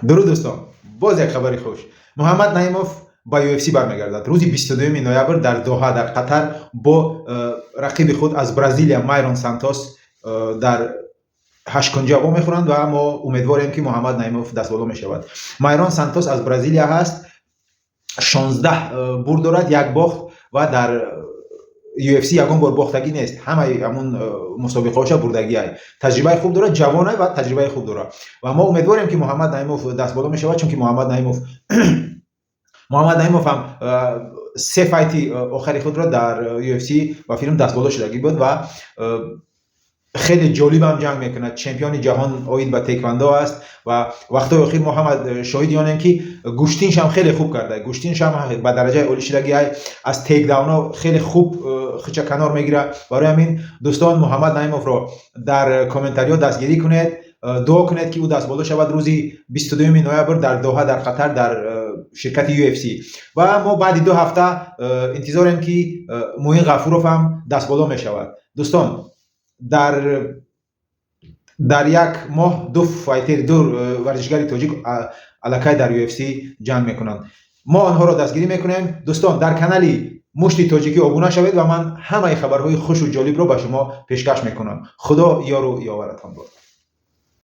درود دوستان، باز یک خبری خوش. محمد نعیمов با UFC برمیگردد. روز 22 نوامبر در دوحه در قطر با رقیب خود از برزیلیا مایرون سانتوس در هشکنجا میخورند و ما امیدواریم که محمد نعیمов دست بالا میشود. مایرون سانتوس از برزیلیا هست، 16 برد دارد، یک باخت و در UFC یگان بار باختگی نیست، همه همون مسابقه‌هاش بردگی های. تجربه خوب داره، جوانه و تجربه خوب داره و ما امیدواریم که محمد نعیمов دست بالا میشود، چون که محمد نعیمov هم سه فایت آخری خود را در UFC و فیلم دست بالا شدگی بود و خیلی جالب هم جنگ میکنه. چمپیون جهان اوید به تکواندو است و وقتی اخیر محمد شاهدیم که گوشتینش هم خیلی خوب کرده. گوشتینش هم به درجه عالی شدگی های از تیک داون ها خیلی خوب خچه کنار میگیره. برای همین دوستان محمد نعیمov رو در کامنتاری ها دستگیری کنید، دعا کنید که او دست بالا شود روزی 22 نوامبر در دوحه در قطر در شرکت UFC و ما بعد 2 هفته انتظاریم که موین غفورов هم دست بالا میشود. دوستان در یک ماه 2 فایتر، 2 ورزشکار تاجیک الکای در UFC جنگ میکنند. ما آنها را دستگیری میکنیم. دوستان در کانالی مشتی تاجیکی ابونه شوید و من همه خبرهای خوش و جالب را به شما پیشکش میکنم. خدا یار و یاورتان باد.